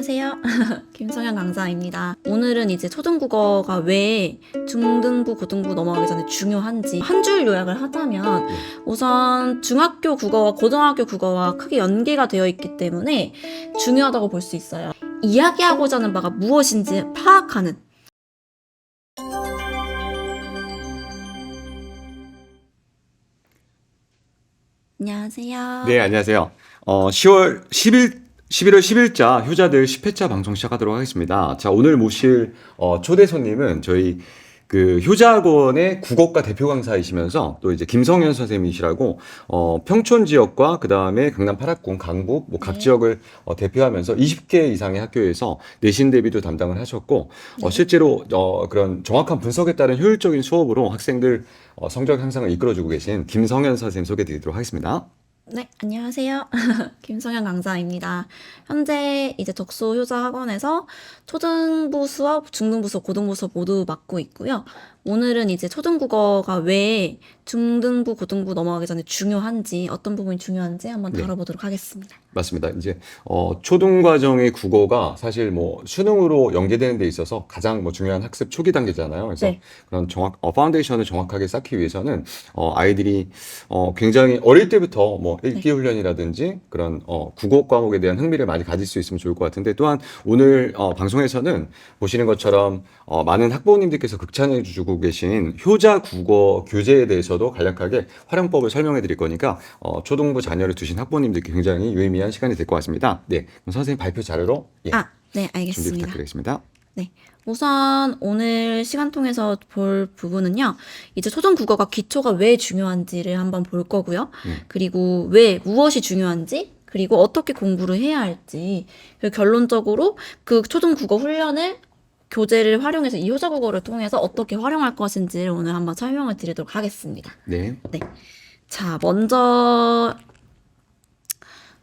안녕하세요. 김성현 강사입니다. 오늘은 이제 초등국어가 왜 중등부, 고등부 넘어가기 전에 중요한지 한 줄 요약을 하자면 우선 중학교 국어와 고등학교 국어와 크게 연계가 되어 있기 때문에 중요하다고 볼 수 있어요. 이야기하고자 하는 바가 무엇인지 파악하는. 안녕하세요. 네, 안녕하세요. 11월 10일자 효자들 10회차 방송 시작하도록 하겠습니다. 자, 오늘 모실 초대 손님은 저희 그 효자학원의 국어과 대표 강사이시면서 또 이제 김성현 선생님이시라고 평촌 지역과 그 다음에 강남 8학군, 강북 각 지역을 대표하면서 20개 이상의 학교에서 내신 대비도 담당을 하셨고 실제로 그런 정확한 분석에 따른 효율적인 수업으로 학생들 성적 향상을 이끌어주고 계신 김성현 선생님 소개드리도록 하겠습니다. 네, 안녕하세요. 김성현 강사입니다. 현재 이제 적소 효자 학원에서 초등부 수업, 중등부 수업, 고등부 수업 모두 맡고 있고요. 오늘은 이제 초등국어가 왜 중등부, 고등부 넘어가기 전에 중요한지, 어떤 부분이 중요한지 한번 다뤄보도록 하겠습니다. 맞습니다. 이제 초등 과정의 국어가 사실 뭐 수능으로 연계되는 데 있어서 가장 중요한 학습 초기 단계잖아요. 그래서 그런 파운데이션을 정확하게 쌓기 위해서는 아이들이 굉장히 어릴 때부터 읽기 훈련이라든지 그런 국어 과목에 대한 흥미를 많이 가질 수 있으면 좋을 것 같은데, 또한 오늘 방송에서는 보시는 것처럼 많은 학부모님들께서 극찬해 주고 계신 효자 국어 교재에 대해서도 간략하게 활용법을 설명해 드릴 거니까 초등부 자녀를 두신 학부모님들께 굉장히 유의미한 시간이 될 것 같습니다. 네, 그럼 선생님 발표 자료로 네, 알겠습니다. 준비 부탁드리겠습니다. 네. 우선 오늘 시간 통해서 볼 부분은요, 이제 초등국어가 기초가 왜 중요한지를 한번 볼 거고요. 그리고 왜, 무엇이 중요한지, 그리고 어떻게 공부를 해야 할지, 그리고 결론적으로 그 초등국어 훈련을 교재를 활용해서 이 효자국어를 통해서 어떻게 활용할 것인지를 오늘 한번 설명을 드리도록 하겠습니다. 네. 자, 먼저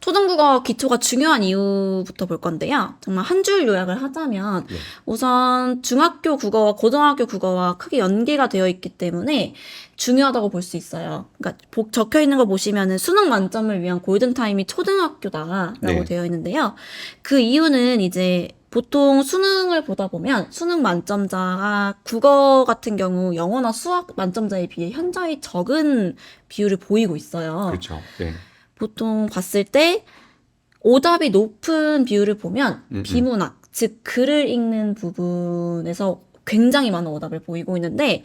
초등국어 기초가 중요한 이유부터 볼 건데요. 정말 한 줄 요약을 하자면 우선 중학교 국어와 고등학교 국어와 크게 연계가 되어 있기 때문에 중요하다고 볼 수 있어요. 그러니까 적혀 있는 거 보시면은 수능 만점을 위한 골든타임이 초등학교다라고 되어 있는데요. 그 이유는 이제 보통 수능을 보다 보면 수능 만점자가 국어 같은 경우 영어나 수학 만점자에 비해 현저히 적은 비율을 보이고 있어요. 그렇죠. 네. 보통 봤을 때 오답이 높은 비율을 보면 비문학, 즉 글을 읽는 부분에서 굉장히 많은 오답을 보이고 있는데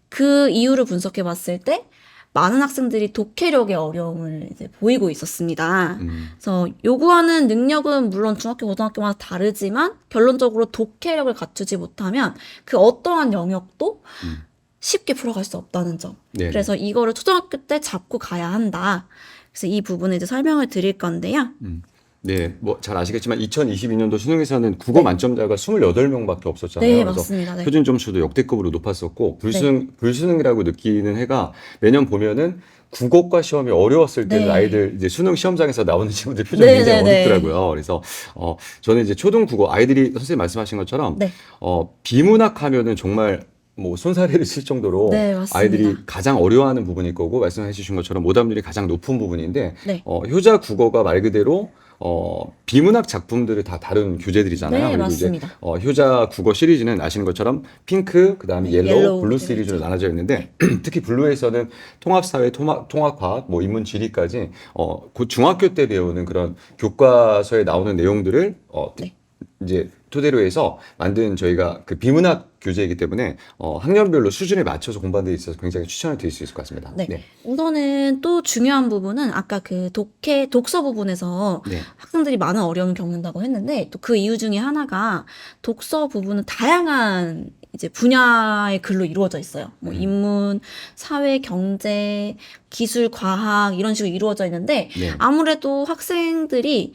그 이유를 분석해 봤을 때 많은 학생들이 독해력의 어려움을 이제 보이고 있었습니다. 그래서 요구하는 능력은 물론 중학교, 고등학교마다 다르지만 결론적으로 독해력을 갖추지 못하면 그 어떠한 영역도 쉽게 풀어갈 수 없다는 점. 그래서 이거를 초등학교 때 잡고 가야 한다. 그래서 이 부분에 이제 설명을 드릴 건데요. 네, 잘 아시겠지만 2022년도 수능에서는 국어 만점자가 28명밖에 없었잖아요. 네, 그래서 맞습니다. 표준 점수도 역대급으로 높았었고 불수능이라고 느끼는 해가 매년 보면은 국어과 시험이 어려웠을 때는 아이들 이제 수능 시험장에서 나오는 친구들 표정이 굉장히 어렵더라고요. 그래서 저는 이제 초등 국어 아이들이 선생님 말씀하신 것처럼 비문학 하면은 정말 손사래를 칠 정도로 아이들이 가장 어려워하는 부분일 거고, 말씀해 주신 것처럼 오답률이 가장 높은 부분인데 효자 국어가 말 그대로 비문학 작품들을 다 다룬 교재들이잖아요. 그리고 맞습니다. 이제 효자 국어 시리즈는 아시는 것처럼 핑크, 그다음에 옐로우, 블루 시리즈로 나눠져 있는데 특히 블루에서는 통합사회, 통합과학, 인문 지리까지 곧 중학교 때 배우는 그런 교과서에 나오는 내용들을 이제 토대로 해서 만든 저희가 그 비문학 교재이기 때문에 학년별로 수준에 맞춰서 공부하는 데 있어서 굉장히 추천을 드릴 수 있을 것 같습니다. 우선은 또 중요한 부분은 아까 그 독서 부분에서 학생들이 많은 어려움을 겪는다고 했는데 또 그 이유 중에 하나가 독서 부분은 다양한 이제 분야의 글로 이루어져 있어요. 인문, 사회, 경제, 기술, 과학 이런 식으로 이루어져 있는데 아무래도 학생들이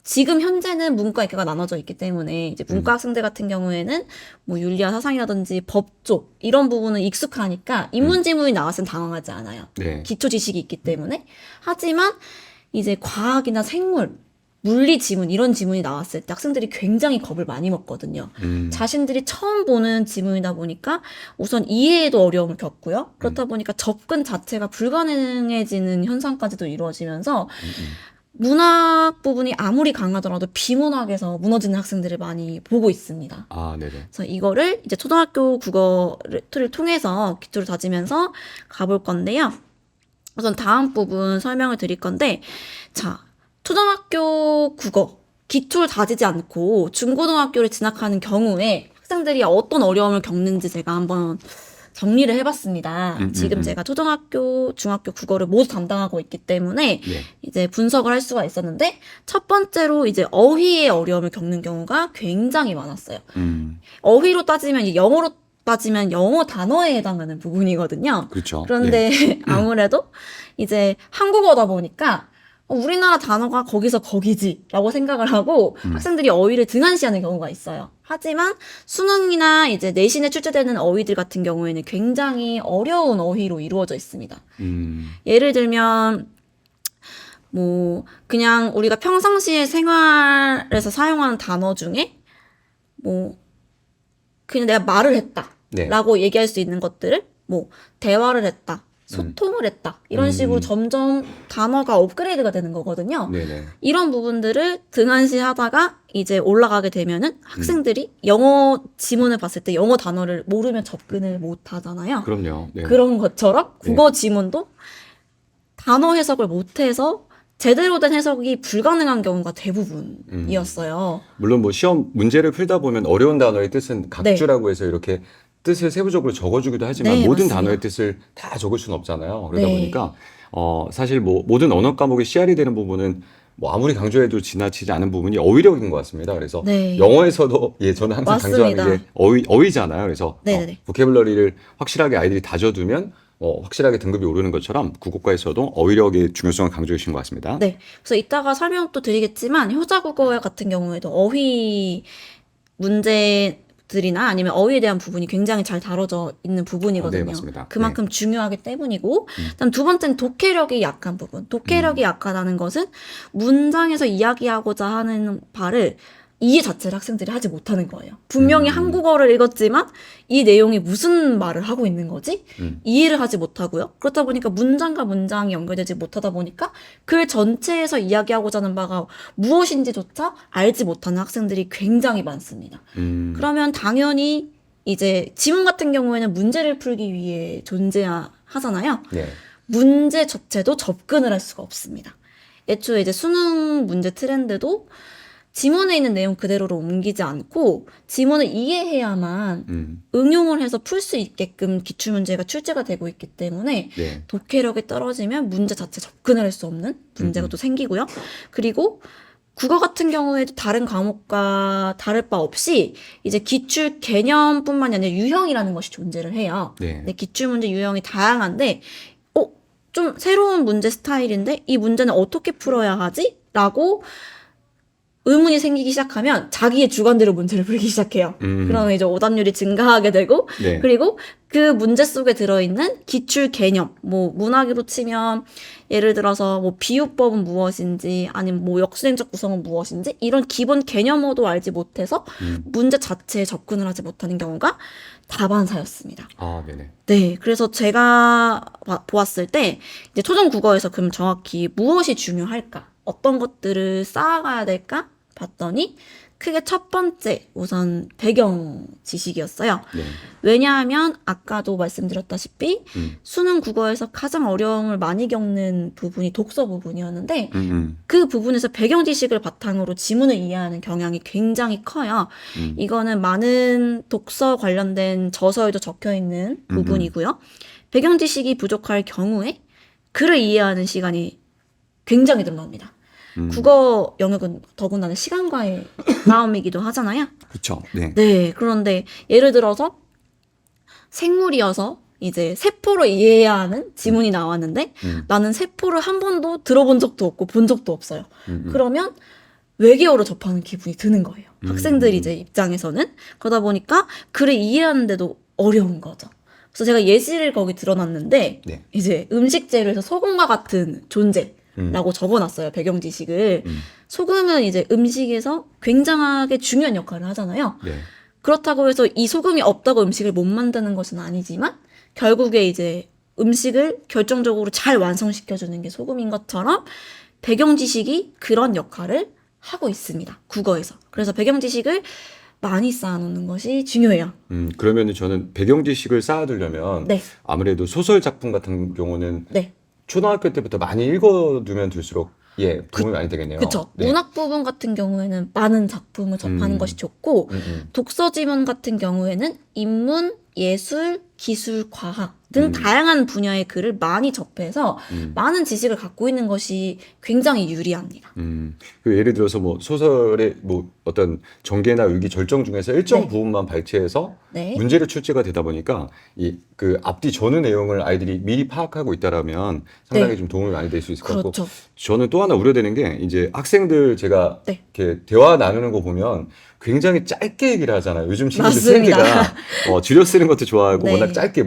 지금 현재는 문과 이과가 나눠져 있기 때문에 이제 문과 학생들 같은 경우에는 윤리와 사상이라든지 법 쪽 이런 부분은 익숙하니까 인문 지문이 나왔을 땐 당황하지 않아요. 기초 지식이 있기 때문에. 하지만 이제 과학이나 생물, 물리 지문 이런 지문이 나왔을 때 학생들이 굉장히 겁을 많이 먹거든요. 자신들이 처음 보는 지문이다 보니까 우선 이해에도 어려움을 겪고요. 그렇다 보니까 접근 자체가 불가능해지는 현상까지도 이루어지면서 문학 부분이 아무리 강하더라도 비문학에서 무너지는 학생들을 많이 보고 있습니다. 아, 네네. 그래서 이거를 이제 초등학교 국어를 통해서 기초를 다지면서 가볼 건데요. 우선 다음 부분 설명을 드릴 건데, 자, 초등학교 국어 기초를 다지지 않고 중고등학교를 진학하는 경우에 학생들이 어떤 어려움을 겪는지 제가 한번 정리를 해봤습니다. 지금 제가 초등학교, 중학교 국어를 모두 담당하고 있기 때문에 네. 이제 분석을 할 수가 있었는데, 첫 번째로 이제 어휘의 어려움을 겪는 경우가 굉장히 많았어요. 어휘로 따지면 영어로 따지면 영어 단어에 해당하는 부분이거든요. 그렇죠. 그런데 네. 아무래도 이제 한국어다 보니까 우리나라 단어가 거기서 거기지라고 생각을 하고 학생들이 어휘를 등한시하는 경우가 있어요. 하지만 수능이나 이제 내신에 출제되는 어휘들 같은 경우에는 굉장히 어려운 어휘로 이루어져 있습니다. 예를 들면 뭐 그냥 우리가 평상시에 생활에서 사용하는 단어 중에 뭐 그냥 내가 말을 했다라고 얘기할 수 있는 것들을 뭐 대화를 했다, 소통을 했다 이런 식으로 점점 단어가 업그레이드가 되는 거거든요. 네네. 이런 부분들을 등한시하다가 이제 올라가게 되면은 학생들이 영어 지문을 봤을 때 영어 단어를 모르면 접근을 못 하잖아요. 그럼요. 네. 그런 것처럼 국어 지문도 단어 해석을 못해서 제대로 된 해석이 불가능한 경우가 대부분이었어요. 물론 뭐 시험 문제를 풀다 보면 어려운 단어의 뜻은 각주라고 해서 이렇게 뜻을 세부적으로 적어주기도 하지만 네, 모든 맞습니다. 단어의 뜻을 다 적을 수는 없잖아요. 그러다 네. 보니까 사실 뭐 모든 언어 과목이 CR이 되는 부분은 뭐 아무리 강조해도 지나치지 않은 부분이 어휘력인 것 같습니다. 그래서 네. 영어에서도 저는 항상 강조하는 맞습니다. 게 어휘잖아요. 그래서 네네네. 보캐블러리를 확실하게 아이들이 다져두면 확실하게 등급이 오르는 것처럼 국어과에서도 어휘력의 중요성을 강조해 주신 것 같습니다. 네. 그래서 이따가 설명 또 드리겠지만 효자국어 같은 경우에도 어휘 문제들이나 아니면 어휘에 대한 부분이 굉장히 잘 다뤄져 있는 부분이거든요. 네, 맞습니다. 그만큼 중요하기 때문이고, 그다음 두 번째는 독해력이 약한 부분. 독해력이 약하다는 것은 문장에서 이야기하고자 하는 바를 이해 자체를 학생들이 하지 못하는 거예요. 분명히 한국어를 읽었지만 이 내용이 무슨 말을 하고 있는 거지? 이해를 하지 못하고요. 그렇다 보니까 문장과 문장이 연결되지 못하다 보니까 글 전체에서 이야기하고자 하는 바가 무엇인지조차 알지 못하는 학생들이 굉장히 많습니다. 그러면 당연히 이제 지문 같은 경우에는 문제를 풀기 위해 존재하잖아요. 네. 문제 자체도 접근을 할 수가 없습니다. 애초에 이제 수능 문제 트렌드도 지문에 있는 내용 그대로로 옮기지 않고 지문을 이해해야만 응용을 해서 풀 수 있게끔 기출문제가 출제가 되고 있기 때문에 네. 독해력이 떨어지면 문제 자체 접근을 할 수 없는 문제가 또 생기고요. 그리고 국어 같은 경우에도 다른 과목과 다를 바 없이 이제 기출 개념뿐만이 아니라 유형이라는 것이 존재를 해요. 네. 근데 기출문제 유형이 다양한데 좀 새로운 문제 스타일인데 이 문제는 어떻게 풀어야 하지? 라고 의문이 생기기 시작하면 자기의 주관대로 문제를 풀기 시작해요. 그러면 이제 오답률이 증가하게 되고, 네. 그리고 그 문제 속에 들어있는 기출 개념, 뭐 문학으로 치면 예를 들어서 뭐 비유법은 무엇인지, 아니면 뭐 역수행적 구성은 무엇인지 이런 기본 개념어도 알지 못해서 문제 자체에 접근을 하지 못하는 경우가 다반사였습니다. 아, 네네. 네, 그래서 제가 보았을 때 이제 초중 국어에서 그럼 정확히 무엇이 중요할까? 어떤 것들을 쌓아가야 될까? 봤더니 크게 첫 번째 우선 배경 지식이었어요. 네. 왜냐하면 아까도 말씀드렸다시피 수능 국어에서 가장 어려움을 많이 겪는 부분이 독서 부분이었는데 그 부분에서 배경 지식을 바탕으로 지문을 이해하는 경향이 굉장히 커요. 이거는 많은 독서 관련된 저서에도 적혀 있는 부분이고요. 배경 지식이 부족할 경우에 글을 이해하는 시간이 굉장히 늘어납니다. 국어 영역은 더군다나 시간과의 싸움이기도 하잖아요. 그렇죠. 네. 네, 그런데 예를 들어서 생물이어서 이제 세포로 이해해야 하는 지문이 나왔는데 나는 세포를 한 번도 들어본 적도 없고 본 적도 없어요. 그러면 외계어로 접하는 기분이 드는 거예요. 학생들 이제 입장에서는. 그러다 보니까 글을 이해하는데도 어려운 거죠. 그래서 제가 예시를 거기 들어놨는데 네. 이제 음식 재료에서 소금과 같은 존재라고 적어놨어요. 배경 지식을. 소금은 이제 음식에서 굉장하게 중요한 역할을 하잖아요. 네. 그렇다고 해서 이 소금이 없다고 음식을 못 만드는 것은 아니지만 결국에 이제 음식을 결정적으로 잘 완성시켜주는 게 소금인 것처럼 배경 지식이 그런 역할을 하고 있습니다. 국어에서. 그래서 배경 지식을 많이 쌓아놓는 것이 중요해요. 그러면 저는 배경 지식을 쌓아두려면 네. 아무래도 소설 작품 같은 경우는 네. 초등학교 때부터 많이 읽어두면 둘수록 도움이 많이 되겠네요. 그쵸. 네. 문학 부분 같은 경우에는 많은 작품을 접하는 것이 좋고, 독서 지문 같은 경우에는 인문, 예술, 기술, 과학 등 다양한 분야의 글을 많이 접해서 많은 지식을 갖고 있는 것이 굉장히 유리합니다. 그 예를 들어서 뭐 소설의 뭐 어떤 전개나 의기 절정 중에서 일정 네. 부분만 발췌해서 네. 문제를 출제가 되다 보니까 이 그 앞뒤 전후 내용을 아이들이 미리 파악하고 있다라면 상당히 네. 좀 도움이 많이 될 수 있을 것 같고, 그렇죠. 저는 또 하나 우려되는 게 이제 학생들 제가 네. 이렇게 대화 나누는 거 보면 굉장히 짧게 얘기를 하잖아요. 요즘 친구들 맞습니다. 트렌드가 줄여 쓰는 것도 좋아하고 네. 워낙 짧게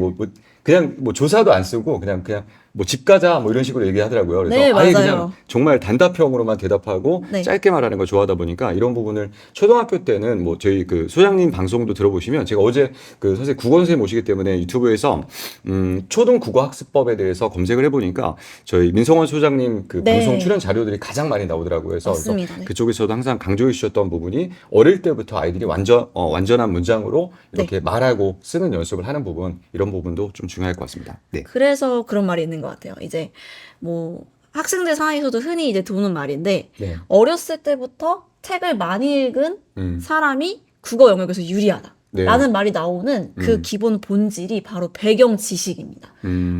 그냥 뭐 조사도 안 쓰고 그냥 뭐 집 가자 뭐 이런 식으로 얘기하더라고요. 그래서 네, 아예 맞아요. 그냥 정말 단답형으로만 대답하고 네. 짧게 말하는 걸 좋아하다 보니까 이런 부분을 초등학교 때는 뭐 저희 그 소장님 방송도 들어보시면, 제가 어제 그 선생님 국어 선생님 모시기 때문에 유튜브에서 초등 국어 학습법에 대해서 검색을 해보니까 저희 민성원 소장님 그 네. 방송 출연 자료들이 가장 많이 나오더라고요. 그래서 맞습니다. 네. 그쪽에서도 항상 강조해 주셨던 부분이 어릴 때부터 아이들이 완전한 문장으로 이렇게 말하고 쓰는 연습을 하는 부분, 이런 부분도 좀 중요할 것 같습니다. 네. 그래서 그런 말이 있는 것 같아요. 이제 뭐 학생들 사이에서도 흔히 이제 도는 말인데, 네. 어렸을 때부터 책을 많이 읽은 음. 사람이 국어 영역에서 유리하다. 네. 라는 말이 나오는 그 기본 본질이 바로 배경 지식입니다.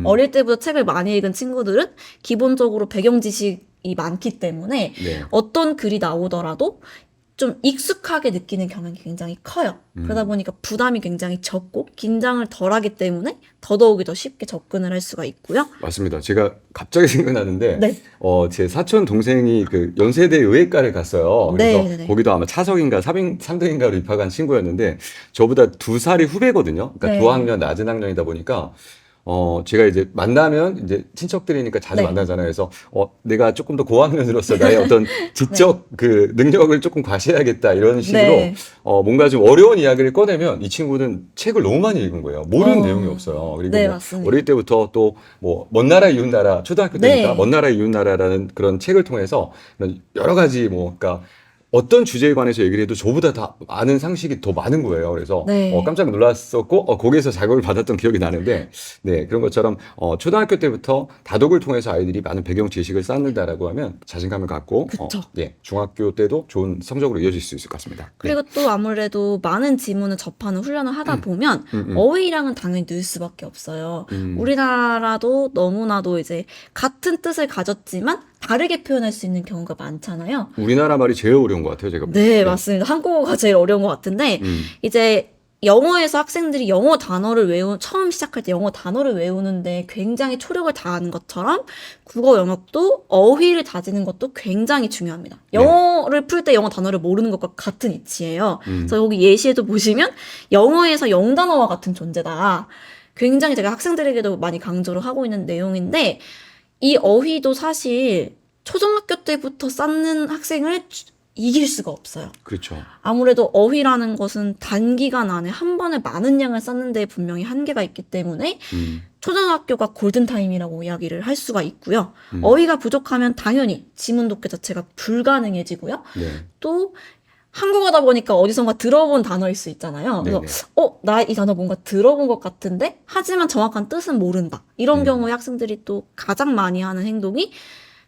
어릴 때부터 책을 많이 읽은 친구들은 기본적으로 배경 지식이 많기 때문에 네. 어떤 글이 나오더라도 좀 익숙하게 느끼는 경향이 굉장히 커요. 그러다 보니까 부담이 굉장히 적고 긴장을 덜하기 때문에 더더욱이 더 쉽게 접근을 할 수가 있고요. 맞습니다. 제가 갑자기 생각나는데, 네. 제 사촌 동생이 그 연세대 의예과를 갔어요. 그래서 네, 네, 네. 거기도 아마 차석인가 3등인가로 입학한 친구였는데, 저보다 2살이 후배거든요. 그러니까 네. 2학년 낮은 학년이다 보니까, 제가 이제 만나면 이제 친척들이니까 자주 네. 만나잖아요. 그래서, 내가 조금 더 고학년으로서 나의 어떤 지적 그 능력을 조금 과시해야겠다, 이런 식으로, 네. 뭔가 좀 어려운 이야기를 꺼내면 이 친구는 책을 너무 많이 읽은 거예요. 모르는 내용이 없어요. 그리고 네, 뭐 맞습니다. 어릴 때부터 또 뭐 먼 나라 이웃 나라, 초등학교 때니까 네. 먼 나라 이웃 나라라는 그런 책을 통해서 여러 가지 그러니까 어떤 주제에 관해서 얘기를 해도 저보다 다 아는 상식이 더 많은 거예요. 그래서 네. 깜짝 놀랐었고, 거기에서 자극을 받았던 기억이 나는데, 네, 그런 것처럼 초등학교 때부터 다독을 통해서 아이들이 많은 배경 지식을 쌓는다라고 하면 자신감을 갖고, 그쵸. 네, 중학교 때도 좋은 성적으로 이어질 수 있을 것 같습니다. 네. 그리고 또 아무래도 많은 지문을 접하는 훈련을 하다 보면 어휘량은 당연히 늘 수밖에 없어요. 우리나라도 너무나도 이제 같은 뜻을 가졌지만 다르게 표현할 수 있는 경우가 많잖아요. 우리나라 말이 제일 어려운 것 같아요, 제가 보기엔. 네, 맞습니다. 한국어가 제일 어려운 것 같은데, 이제 영어에서 학생들이 영어 단어를 처음 시작할 때 영어 단어를 외우는데 굉장히 초력을 다하는 것처럼 국어 영역도 어휘를 다지는 것도 굉장히 중요합니다. 영어를 풀 때 영어 단어를 모르는 것과 같은 이치예요. 그래서 여기 예시에도 보시면 영어에서 영단어와 같은 존재다. 굉장히 제가 학생들에게도 많이 강조를 하고 있는 내용인데, 이 어휘도 사실 초등학교 때부터 쌓는 학생을 이길 수가 없어요. 그렇죠. 아무래도 어휘라는 것은 단기간 안에 한 번에 많은 양을 쌓는 데 분명히 한계가 있기 때문에 초등학교가 골든타임이라고 이야기를 할 수가 있고요. 어휘가 부족하면 당연히 지문 독해 자체가 불가능해지고요. 네. 또 한국어다 보니까 어디선가 들어본 단어일 수 있잖아요. 그래서 나 이 단어 뭔가 들어본 것 같은데 하지만 정확한 뜻은 모른다. 이런 경우에 학생들이 또 가장 많이 하는 행동이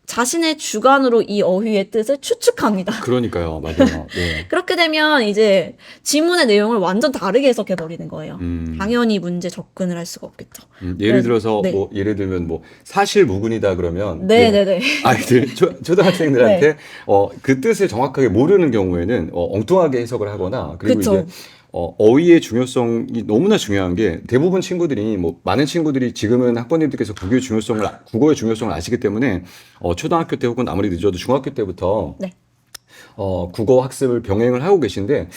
자신의 주관으로 이 어휘의 뜻을 추측합니다. 그러니까요. 맞아요. 네. 그렇게 되면 이제 지문의 내용을 완전 다르게 해석해 버리는 거예요. 당연히 문제 접근을 할 수가 없겠죠. 예를 들어서 네. 예를 들면 사실무근이다 그러면 네네네. 아이들 초등학생들한테 그 뜻을 정확하게 모르는 경우에는 엉뚱하게 해석을 하거나, 그리고 그쵸. 이제 어휘의 중요성이 너무나 중요한 게, 대부분 친구들이 많은 친구들이 지금은 학부모님들께서 국어의 중요성을 아시기 때문에 초등학교 때 혹은 아무리 늦어도 중학교 때부터 네. 국어 학습을 병행을 하고 계신데,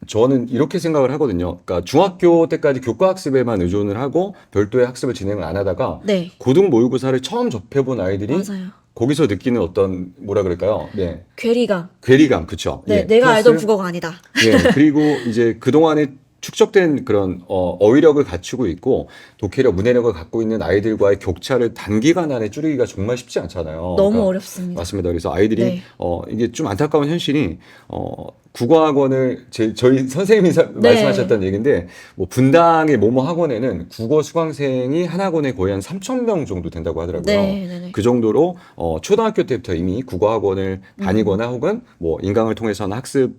저는 이렇게 생각을 하거든요. 그러니까 중학교 때까지 교과 학습에만 의존을 하고 별도의 학습을 진행을 안 하다가 네. 고등 모의고사를 처음 접해본 아이들이 맞아요. 거기서 느끼는 어떤 뭐라 그럴까요? 네. 괴리감. 괴리감, 그쵸? 네, 예, 내가 알던 플러스, 국어가 아니다. 예, 그리고 이제 그동안에 축적된 그런 어휘력을 갖추고 있고 독해력, 문해력을 갖고 있는 아이들과의 격차를 단기간 안에 줄이기가 정말 쉽지 않잖아요. 너무 그러니까 어렵습니다. 맞습니다. 그래서 아이들이 네. 이게 좀 안타까운 현실이 국어학원을 저희 선생님이 네. 말씀하셨던 얘기인데 뭐 분당의 모모 학원에는 국어 수강생이 한 학원에 거의 한 3,000명 정도 된다고 하더라고요. 네, 네, 네. 그 정도로 초등학교 때부터 이미 국어 학원을 다니거나 혹은 뭐 인강을 통해서는 학습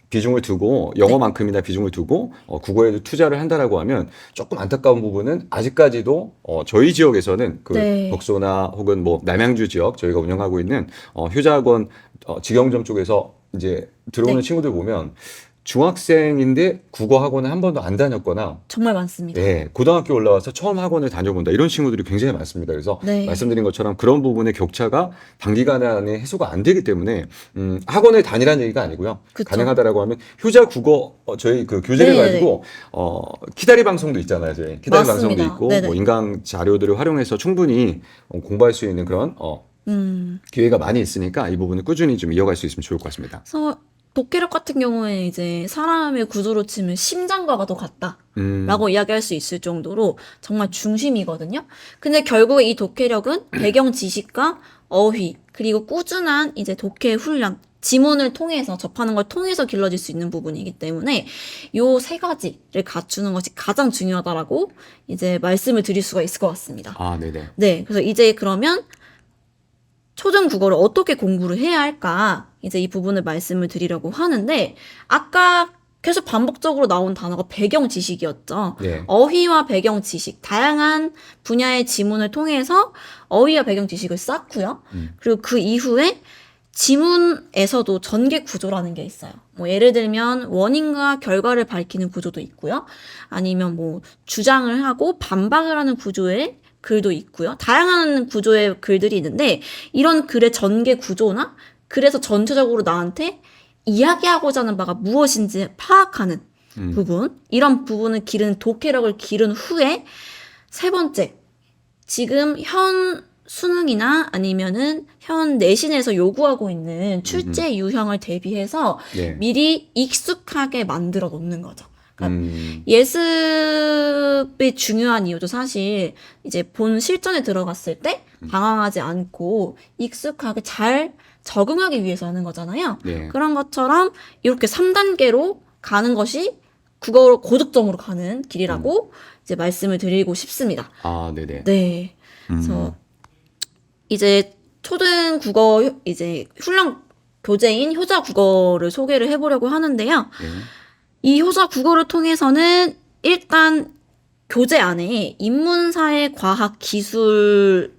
비중을 두고 영어만큼이나 비중을 두고 국어에도 투자를 한다라고 하면 조금 안타까운 부분은 아직까지도 저희 지역에서는 그 네. 덕소나 혹은 뭐 남양주 지역 저희가 운영하고 있는 효자학원 직영점 쪽에서 이제 들어오는 네. 친구들 보면 중학생인데 국어 학원을 한 번도 안 다녔거나 정말 많습니다. 네, 고등학교 올라와서 처음 학원을 다녀본다 이런 친구들이 굉장히 많습니다. 그래서 네. 말씀드린 것처럼 그런 부분의 격차가 단기간 안에 해소가 안 되기 때문에 학원을 다니라는 얘기가 아니고요. 그쵸. 가능하다라고 하면 효자 국어 저희 그 교재를 네네네. 가지고 키다리 방송도 있잖아요. 저희 키다리 방송도 맞습니다. 있고 네네. 뭐 인강 자료들을 활용해서 충분히 공부할 수 있는 그런 기회가 많이 있으니까 이 부분을 꾸준히 좀 이어갈 수 있으면 좋을 것 같습니다. 그래서 독해력 같은 경우에 이제 사람의 구조로 치면 심장과가 더 같다라고 이야기할 수 있을 정도로 정말 중심이거든요. 근데 결국에 이 독해력은 배경 지식과 어휘 그리고 꾸준한 이제 독해 훈련 지문을 통해서 접하는 걸 통해서 길러질 수 있는 부분이기 때문에 요 세 가지를 갖추는 것이 가장 중요하다라고 이제 말씀을 드릴 수가 있을 것 같습니다. 아, 네네. 네, 그래서 이제 그러면 초등 국어를 어떻게 공부를 해야 할까? 이제 이 부분을 말씀을 드리려고 하는데, 아까 계속 반복적으로 나온 단어가 배경 지식이었죠. 네. 어휘와 배경 지식, 다양한 분야의 지문을 통해서 어휘와 배경 지식을 쌓고요. 그리고 그 이후에 지문에서도 전개 구조라는 게 있어요. 뭐 예를 들면 원인과 결과를 밝히는 구조도 있고요. 아니면 뭐 주장을 하고 반박을 하는 구조의 글도 있고요. 다양한 구조의 글들이 있는데 이런 글의 전개 구조나 그래서 전체적으로 나한테 이야기하고자 하는 바가 무엇인지 파악하는 부분, 이런 부분을 기르는 독해력을 기른 후에 세 번째, 지금 현 수능이나 아니면은 현 내신에서 요구하고 있는 출제 유형을 대비해서 네. 미리 익숙하게 만들어 놓는 거죠. 그러니까 음, 예습이 중요한 이유도 사실 이제 본 실전에 들어갔을 때 당황하지 않고 익숙하게 잘 적응하기 위해서 하는 거잖아요. 네. 그런 것처럼 이렇게 3단계로 가는 것이 국어 고득점으로 가는 길이라고 이제 말씀을 드리고 싶습니다. 아, 네네. 네. 그래서 이제 초등 국어 이제 훈련 교재인 효자 국어를 소개를 해보려고 하는데요. 네. 이 효자 국어를 통해서는 일단 교재 안에 인문사회, 과학, 기술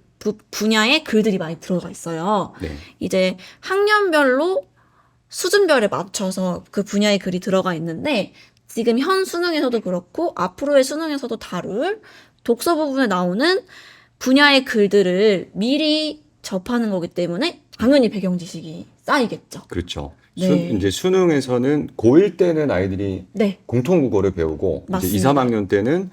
분야의 글들이 많이 들어가 있어요. 네. 이제 학년별로 수준별에 맞춰서 그 분야의 글이 들어가 있는데 지금 현 수능에서도 그렇고 앞으로의 수능에서도 다룰 독서 부분에 나오는 분야의 글들을 미리 접하는 거기 때문에 당연히 배경 지식이 쌓이겠죠. 그렇죠. 네. 이제 수능에서는 고1 때는 아이들이 네. 공통국어를 배우고 이제 2, 맞습니다. 3학년 때는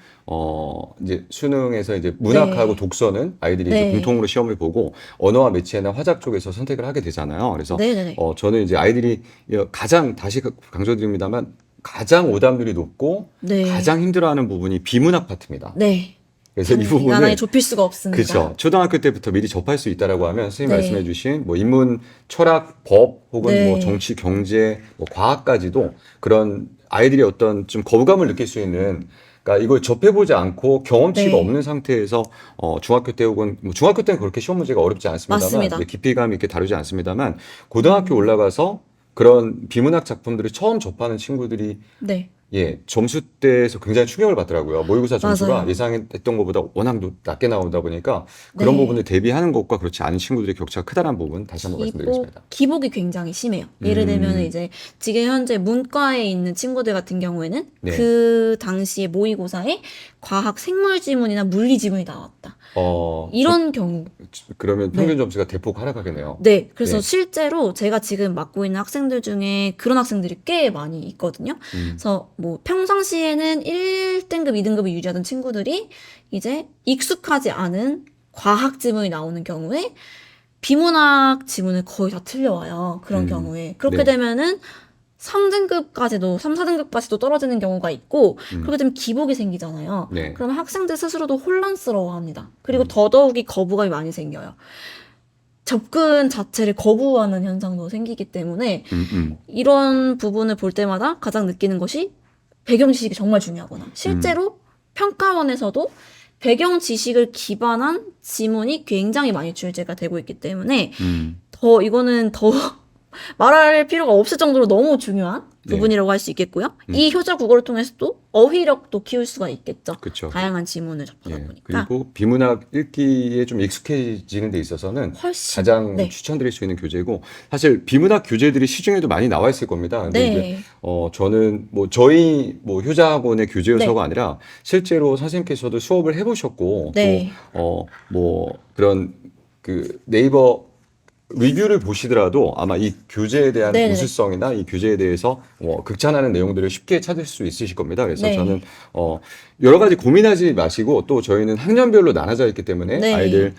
이제 수능에서 이제 문학하고 네. 독서는 아이들이 네. 이제 공통으로 시험을 보고 언어와 매체나 화작 쪽에서 선택을 하게 되잖아요. 그래서 네네네. 저는 이제 아이들이 가장 다시 강조드립니다만 가장 오답률이 높고 네. 가장 힘들어하는 부분이 비문학 파트입니다. 네. 그래서 이 부분을 하나에 좁힐 수가 없습니다. 그렇죠. 초등학교 때부터 미리 접할 수 있다라고 하면 선생님 네. 말씀해주신 뭐 인문, 철학, 법 혹은 네. 뭐 정치, 경제, 뭐 과학까지도 그런 아이들이 어떤 좀 거부감을 느낄 수 있는, 그러니까 이걸 접해보지 않고 경험치가 네. 없는 상태에서 중학교 때 혹은 뭐 중학교 때는 그렇게 시험 문제가 어렵지 않습니다만 맞습니다. 깊이감 있게 다루지 않습니다만 고등학교 올라가서 그런 비문학 작품들을 처음 접하는 친구들이 네. 점수대에서 굉장히 충격을 받더라고요. 모의고사 점수가 맞아요. 예상했던 것보다 워낙 낮게 나오다 보니까 그런 네. 부분을 대비하는 것과 그렇지 않은 친구들의 격차가 크다는 부분 다시 한번 말씀드리겠습니다. 기복이 굉장히 심해요. 예를 들면 이제 지금 현재 문과에 있는 친구들 같은 경우에는 네. 그 당시에 모의고사에 과학 생물 지문이나 물리 지문이 나왔다. 이런 경우. 그러면 평균 점수가 대폭 하락하겠네요. 네. 그래서 네. 실제로 제가 지금 맡고 있는 학생들 중에 그런 학생들이 꽤 많이 있거든요. 그래서 뭐 평상시에는 1등급, 2등급을 유지하던 친구들이 이제 익숙하지 않은 과학 지문이 나오는 경우에 비문학 지문을 거의 다 틀려와요. 그런 경우에. 그렇게 네. 되면은 3등급까지도 3, 4등급까지도 떨어지는 경우가 있고 그렇게 되면 기복이 생기잖아요. 네. 그러면 학생들 스스로도 혼란스러워합니다. 그리고 더더욱이 거부감이 많이 생겨요. 접근 자체를 거부하는 현상도 생기기 때문에 이런 부분을 볼 때마다 가장 느끼는 것이 배경 지식이 정말 중요하구나. 실제로 평가원에서도 배경 지식을 기반한 지문이 굉장히 많이 출제가 되고 있기 때문에 이거는 더 말할 필요가 없을 정도로 너무 중요한 네. 부분이라고 할 수 있겠고요. 이 효자 국어를 통해서도 어휘력도 키울 수가 있겠죠. 그쵸. 다양한 지문을 접하다 예. 보니까. 그리고 비문학 읽기에 좀 익숙해지는 데 있어서는 훨씬, 가장 네. 추천드릴 수 있는 교재고, 사실 비문학 교재들이 시중에도 많이 나와 있을 겁니다. 근데 네. 이제 저는 저희 효자학원의 교재여서가 네. 아니라 실제로 선생님께서도 수업을 해보셨고 네. 또 그런 그 네이버 리뷰를 보시더라도 아마 이 교재에 대한 네네. 우수성이나 이 교재에 대해서 극찬하는 내용들을 쉽게 찾을 수 있으실 겁니다. 그래서 네. 저는 여러 가지 고민하지 마시고, 또 저희는 학년별로 나눠져 있기 때문에 네. 아이들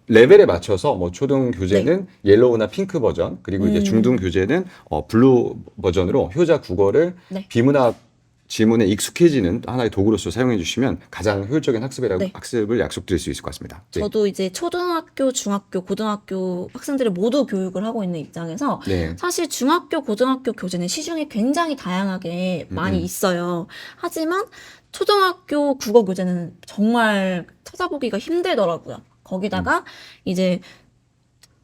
레벨에 맞춰서 초등 교재는 옐로우나 핑크 버전, 그리고 이제 중등 교재는 블루 버전으로 효자 국어를 네. 비문학 지문에 익숙해지는 하나의 도구로서 사용해 주시면 가장 효율적인 네. 학습을 약속드릴 수 있을 것 같습니다. 네. 저도 이제 초등학교, 중학교, 고등학교 학생들을 모두 교육을 하고 있는 입장에서 네. 사실 중학교, 고등학교 교재는 시중에 굉장히 다양하게 많이 있어요. 하지만 초등학교 국어 교재는 정말 찾아보기가 힘들더라고요. 거기다가 이제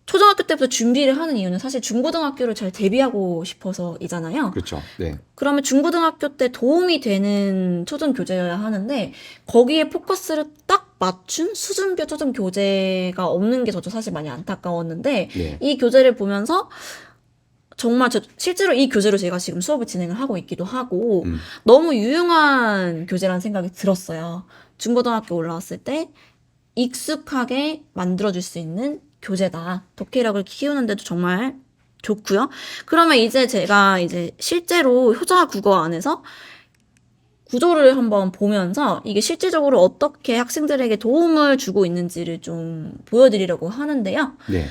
초등학교 때부터 준비를 하는 이유는 사실 중고등학교를 잘 대비하고 싶어서이잖아요. 그렇죠. 네. 그러면 중고등학교 때 도움이 되는 초등 교재여야 하는데 거기에 포커스를 딱 맞춘 수준표 초등 교재가 없는 게 저도 사실 많이 안타까웠는데 네. 이 교재를 보면서 정말 실제로 이 교재로 제가 지금 수업을 진행을 하고 있기도 하고 너무 유용한 교재라는 생각이 들었어요. 중고등학교 올라왔을 때 익숙하게 만들어줄 수 있는 교재다. 독해력을 키우는데도 정말 좋고요. 그러면 이제 제가 이제 실제로 효자 국어 안에서 구조를 한번 보면서 이게 실질적으로 어떻게 학생들에게 도움을 주고 있는지를 좀 보여드리려고 하는데요. 네.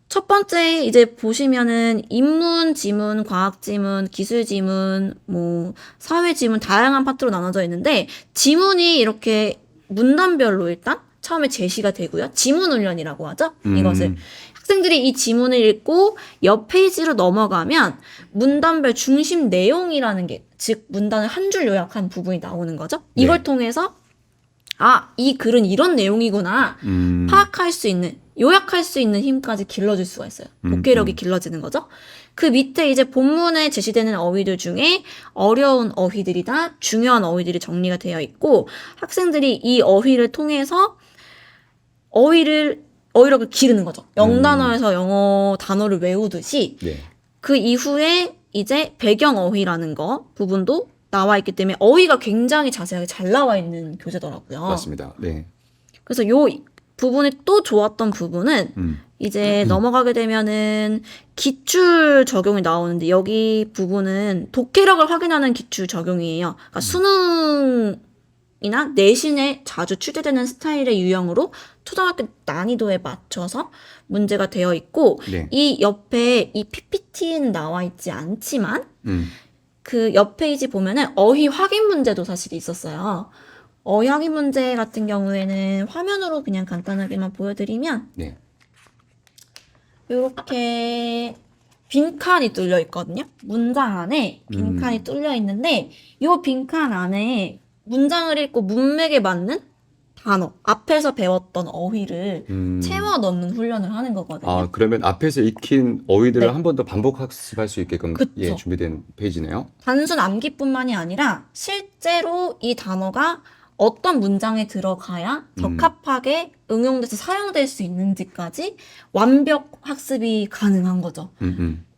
첫 번째 이제 보시면은 인문 지문, 과학 지문, 기술 지문, 사회 지문 다양한 파트로 나눠져 있는데 지문이 이렇게 문단별로 일단 처음에 제시가 되고요. 지문 훈련이라고 하죠. 이것을 학생들이 이 지문을 읽고 옆 페이지로 넘어가면 문단별 중심 내용이라는 게, 즉 문단을 한 줄 요약한 부분이 나오는 거죠. 이걸 네. 통해서 이 글은 이런 내용이구나 파악할 수 있는, 요약할 수 있는 힘까지 길러줄 수가 있어요. 독해력이 길러지는 거죠. 그 밑에 이제 본문에 제시되는 어휘들 중에 어려운 어휘들이다, 중요한 어휘들이 정리가 되어 있고 학생들이 이 어휘를 통해서 어휘력을 기르는 거죠. 영단어에서 영어 단어를 외우듯이 네. 그 이후에 이제 배경 어휘라는 거 부분도 나와 있기 때문에 어휘가 굉장히 자세하게 잘 나와 있는 교재더라고요. 맞습니다. 네. 그래서 요 부분이 또 좋았던 부분은 이제 넘어가게 되면은 기출 적용이 나오는데 여기 부분은 독해력을 확인하는 기출 적용이에요. 그러니까 수능이나 내신에 자주 출제되는 스타일의 유형으로 초등학교 난이도에 맞춰서 문제가 되어 있고 네. 이 옆에 이 PPT에는 나와 있지 않지만 그 옆 페이지 보면은 어휘 확인 문제도 사실 있었어요. 어휘 확인 문제 같은 경우에는 화면으로 그냥 간단하게만 보여드리면 네. 이렇게 빈칸이 뚫려 있거든요. 문장 안에 빈칸이 뚫려 있는데 이 빈칸 안에 문장을 읽고 문맥에 맞는 단어, 앞에서 배웠던 어휘를 채워 넣는 훈련을 하는 거거든요. 그러면 앞에서 익힌 어휘들을 네. 한 번 더 반복 학습할 수 있게끔 그쵸. 준비된 페이지네요. 단순 암기뿐만이 아니라 실제로 이 단어가 어떤 문장에 들어가야 적합하게 응용돼서 사용될 수 있는지까지 완벽 학습이 가능한 거죠.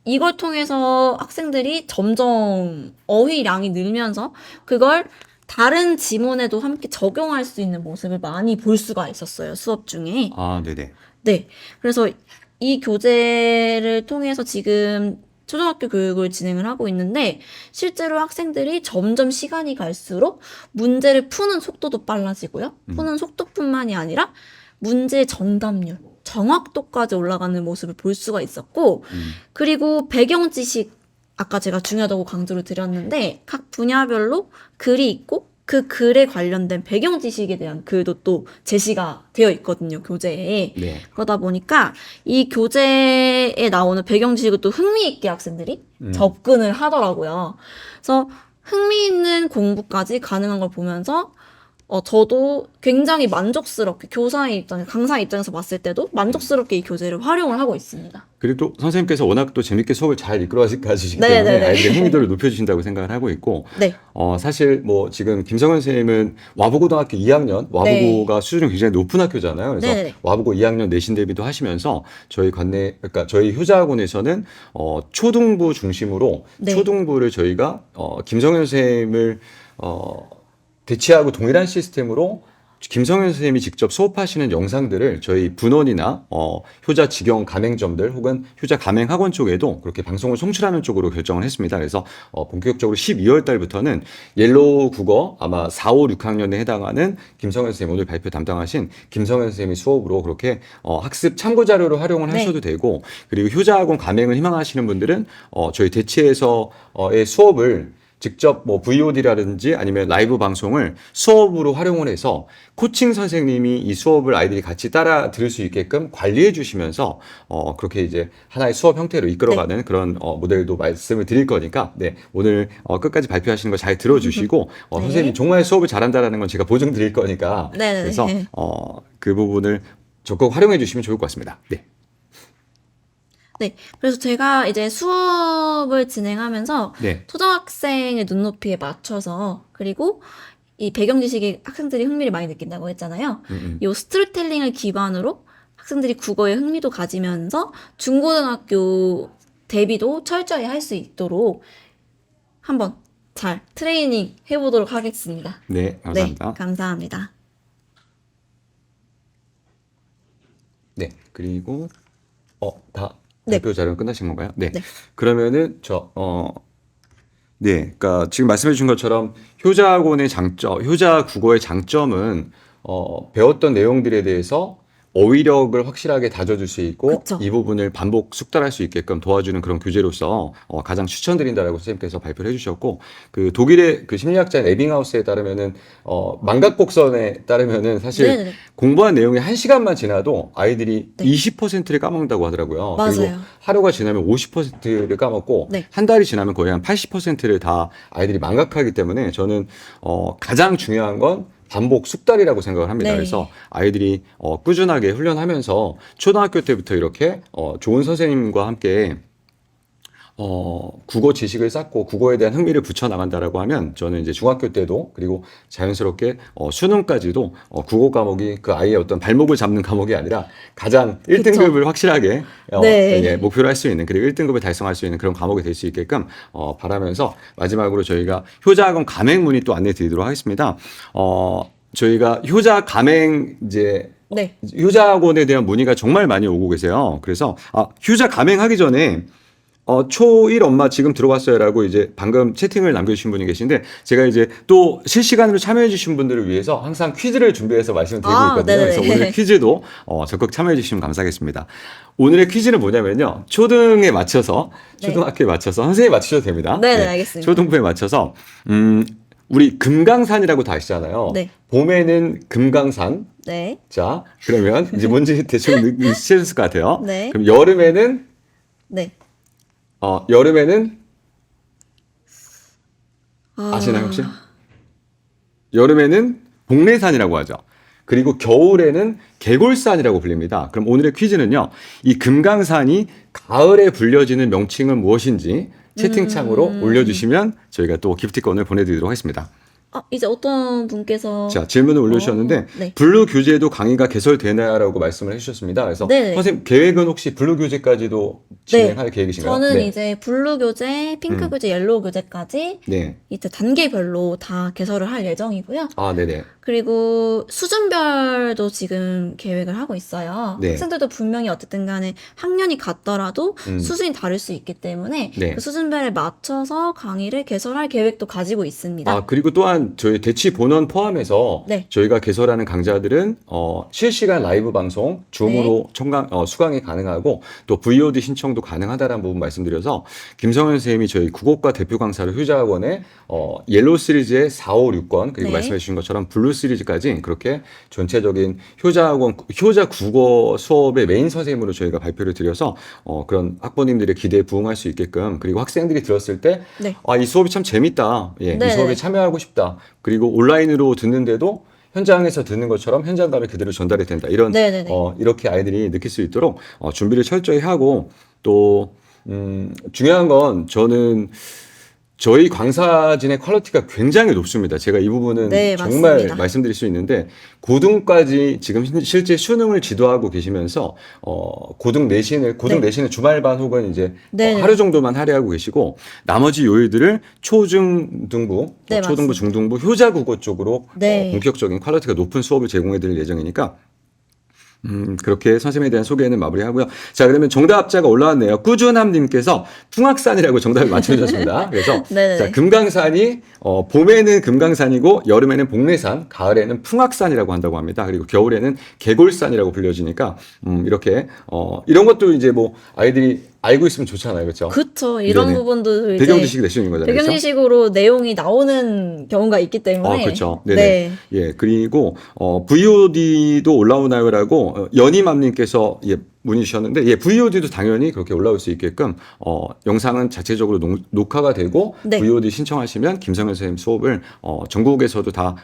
이걸 통해서 학생들이 점점 어휘량이 늘면서 그걸 다른 지문에도 함께 적용할 수 있는 모습을 많이 볼 수가 있었어요, 수업 중에. 네네. 네. 그래서 이 교재를 통해서 지금 초등학교 교육을 진행을 하고 있는데 실제로 학생들이 점점 시간이 갈수록 문제를 푸는 속도도 빨라지고요. 푸는 속도뿐만이 아니라 문제 정답률, 정확도까지 올라가는 모습을 볼 수가 있었고 그리고 배경 지식 아까 제가 중요하다고 강조를 드렸는데 각 분야별로 글이 있고 그 글에 관련된 배경 지식에 대한 글도 또 제시가 되어 있거든요, 교재에. 네. 그러다 보니까 이 교재에 나오는 배경 지식을 또 흥미있게 학생들이 접근을 하더라고요. 그래서 흥미있는 공부까지 가능한 걸 보면서 저도 굉장히 만족스럽게 교사의 입장에서, 강사 입장에서 봤을 때도 만족스럽게 이 교재를 활용을 하고 있습니다. 그리고 또 선생님께서 워낙 또 재밌게 수업을 잘 이끌어 가시기 네, 때문에 네, 네. 아이들의 흥미도를 높여주신다고 생각을 하고 있고, 네. 사실 뭐 지금 김성현 선생님은 와부고등학교 2학년, 와부고가 수준이 굉장히 높은 학교잖아요. 그래서 네, 네. 와부고 2학년 내신 대비도 하시면서 저희 그러니까 저희 효자학원에서는 초등부 중심으로 네. 초등부를 저희가 김성현 선생님을 대체하고 동일한 시스템으로 김성현 선생님이 직접 수업하시는 영상들을 저희 분원이나 효자 직영 가맹점들 혹은 효자 가맹 학원 쪽에도 그렇게 방송을 송출하는 쪽으로 결정을 했습니다. 그래서 본격적으로 12월 달부터는 옐로우 국어 아마 4, 5, 6학년에 해당하는 김성현 선생님 오늘 발표 담당하신 김성현 선생님이 수업으로 그렇게 학습 참고 자료로 활용을 네. 하셔도 되고, 그리고 효자 학원 가맹을 희망하시는 분들은 저희 대체에서의 수업을 직접 뭐 VOD라든지 아니면 라이브 방송을 수업으로 활용을 해서 코칭 선생님이 이 수업을 아이들이 같이 따라 들을 수 있게끔 관리해 주시면서 그렇게 이제 하나의 수업 형태로 이끌어가는 그런 모델도 말씀을 드릴 거니까 네, 오늘 끝까지 발표하시는 거 잘 들어주시고 네. 선생님이 정말 수업을 잘한다라는 건 제가 보증 드릴 거니까 네네네. 그래서 그 부분을 적극 활용해 주시면 좋을 것 같습니다. 네. 네. 그래서 제가 이제 수업을 진행하면서 네. 초등학생의 눈높이에 맞춰서, 그리고 이 배경 지식에 학생들이 흥미를 많이 느낀다고 했잖아요. 요 스토리텔링을 기반으로 학생들이 국어에 흥미도 가지면서 중고등학교 대비도 철저히 할 수 있도록 한번 잘 트레이닝 해보도록 하겠습니다. 네, 감사합니다. 네, 감사합니다. 네, 그리고 다 네. 발표 자료는 끝나신 건가요? 네. 네. 그러면은 네, 그러니까 지금 말씀해 주신 것처럼 효자학원의 효자 국어의 장점은 배웠던 내용들에 대해서 어휘력을 확실하게 다져줄 수 있고 그쵸. 이 부분을 반복 숙달할 수 있게끔 도와주는 그런 교재로서 가장 추천드린다라고 선생님께서 발표를 해주셨고, 그 독일의 그 심리학자인 에빙하우스에 따르면은 망각곡선에 따르면은 사실 네네네. 공부한 내용이 1시간만 지나도 아이들이 네. 20%를 까먹는다고 하더라고요. 맞아요. 그리고 하루가 지나면 50%를 까먹고 네. 한 달이 지나면 거의 한 80%를 다 아이들이 망각하기 때문에 저는 가장 중요한 건 반복 숙달이라고 생각을 합니다. 네. 그래서 아이들이 꾸준하게 훈련하면서 초등학교 때부터 이렇게 좋은 선생님과 함께 국어 지식을 쌓고 국어에 대한 흥미를 붙여나간다라고 하면 저는 이제 중학교 때도 그리고 자연스럽게 수능까지도 국어 과목이 그 아이의 어떤 발목을 잡는 과목이 아니라 가장 1등급을 확실하게 네. 예, 목표로 할 수 있는, 그리고 1등급을 달성할 수 있는 그런 과목이 될 수 있게끔 바라면서 마지막으로 저희가 효자학원 가맹문의 또 안내 드리도록 하겠습니다. 저희가 효자 가맹 이제 네. 효자학원에 대한 문의가 정말 많이 오고 계세요. 그래서 효자 가맹하기 전에 초1 엄마 지금 들어왔어요라고 이제 방금 채팅을 남겨주신 분이 계신데, 제가 이제 또 실시간으로 참여해주신 분들을 위해서 항상 퀴즈를 준비해서 말씀을 드리고 있거든요. 네네네. 그래서 오늘 퀴즈도 적극 참여해주시면 감사하겠습니다. 오늘의 퀴즈는 뭐냐면요, 초등에 맞춰서 네. 초등학교에 맞춰서 선생님이 맞추셔도 됩니다. 네네, 알겠습니다. 초등부에 맞춰서 우리 금강산이라고 다 아시잖아요. 네. 봄에는 금강산. 네. 자, 그러면 이제 뭔지 대충 느끼셨을 것 같아요. 네. 그럼 여름에는 네. 여름에는 아시나요 혹시? 여름에는 복례산이라고 하죠. 그리고 겨울에는 개골산이라고 불립니다. 그럼 오늘의 퀴즈는요, 이 금강산이 가을에 불려지는 명칭은 무엇인지 채팅창으로 올려주시면 저희가 또 기프티콘을 보내드리도록 하겠습니다. 이제 어떤 분께서 자, 질문을 올려주셨는데 네. 블루 교재도 강의가 개설되나요라고 말씀을 해주셨습니다. 그래서 네네. 선생님 계획은 혹시 블루 교재까지도 진행할 계획이신가요? 저는 네. 이제 블루 교재, 핑크 교재, 옐로우 교재까지 네. 이제 단계별로 다 개설을 할 예정이고요. 네네. 그리고 수준별도 지금 계획을 하고 있어요. 네. 학생들도 분명히 어쨌든 간에 학년이 같더라도 음. 수준이 다를 수 있기 때문에 네. 그 수준별에 맞춰서 강의를 개설할 계획도 가지고 있습니다. 아, 그리고 또한 저희 대치 본원 포함해서 네. 저희가 개설하는 강좌들은 실시간 라이브 방송, 줌으로 수강이 가능하고 또 VOD 신청도 가능하다는 부분 말씀드려서 김성현 선생님이 저희 국어과 대표 강사로 효자학원에 옐로우 시리즈의 4, 5, 6권 그리고 네. 말씀해 주신 것처럼 블루 시리즈까지 그렇게 전체적인 효자학원, 효자 국어 수업의 메인 선생님으로 저희가 발표를 드려서 그런 학부모님들의 기대에 부응할 수 있게끔 그리고 학생들이 들었을 때 네. 아, 이 수업이 참 재밌다. 예, 이 네네. 수업에 참여하고 싶다. 그리고 온라인으로 듣는데도 현장에서 듣는 것처럼 현장감이 그대로 전달이 된다. 이런 네네네. 이렇게 아이들이 느낄 수 있도록 준비를 철저히 하고 또 중요한 건 저는 저희 강사진의 퀄리티가 굉장히 높습니다. 제가 이 부분은 네, 정말 맞습니다. 말씀드릴 수 있는데 고등까지 지금 실제 수능을 지도하고 계시면서 고등 내신을 주말반 혹은 이제 네네. 하루 정도만 할애하고 계시고 나머지 요일들을 초중등부, 네, 초등부, 맞습니다. 중등부 효자국어 쪽으로 네. 본격적인 퀄리티가 높은 수업을 제공해 드릴 예정이니까 그렇게 선생님에 대한 소개는 마무리하고요. 자, 그러면 정답자가 올라왔네요. 꾸준함님께서 풍악산이라고 정답을 맞춰주셨습니다. 그래서 네네네. 자, 금강산이 봄에는 금강산이고 여름에는 복례산, 가을에는 풍악산이라고 한다고 합니다. 그리고 겨울에는 개골산이라고 불려지니까 이렇게 이런 것도 이제 뭐 아이들이 알고 있으면 좋잖아요, 그렇죠? 그쵸. 이런 네네. 부분도 이제 배경 지식이 될 수 있는 거잖아요. 배경 그렇죠? 지식으로 내용이 나오는 경우가 있기 때문에. 그렇죠. 네네. 네. 예, 그리고 VOD도 올라오나요라고 연희맘님께서 문의 주셨는데, 예, VOD도 당연히 그렇게 올라올 수 있게끔 영상은 자체적으로 녹화가 되고 네. VOD 신청하시면 김성현 선생님 수업을 전국에서도 다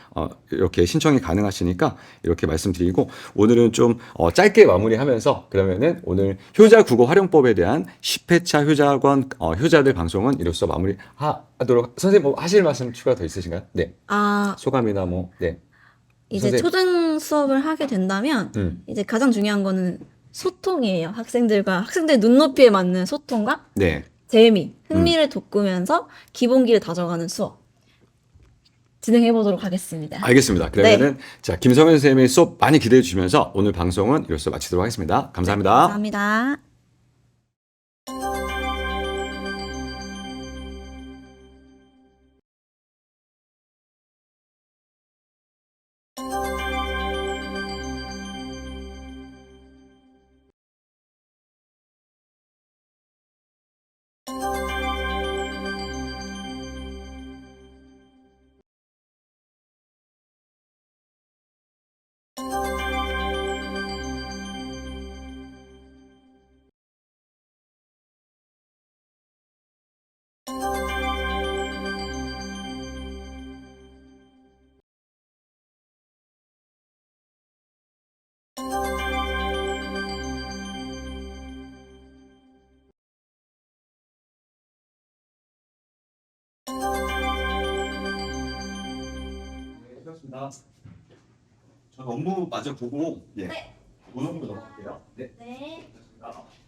이렇게 신청이 가능하시니까 이렇게 말씀드리고 오늘은 좀 짧게 마무리하면서 그러면은 오늘 효자 국어 활용법에 대한 10회차 효자학원 효자들 방송은 이로써 마무리하도록 선생님 뭐 하실 말씀 추가 더 있으신가요? 네. 아, 소감이나 뭐 네. 이제 선생님. 초등 수업을 하게 된다면 이제 가장 중요한 거는 소통이에요. 학생들 눈높이에 맞는 소통과 네. 재미, 흥미를 돋구면서 기본기를 다져가는 수업 진행해 보도록 하겠습니다. 알겠습니다. 그러면은 자, 김성현 선생님의 수업 많이 기대해 주시면서 오늘 방송은 이로써 마치도록 하겠습니다. 감사합니다. 감사합니다. 그렇습니다. 전 업무 마저 보고 예. 오늘 넘어갈게요. 네. 네. 알겠습니다.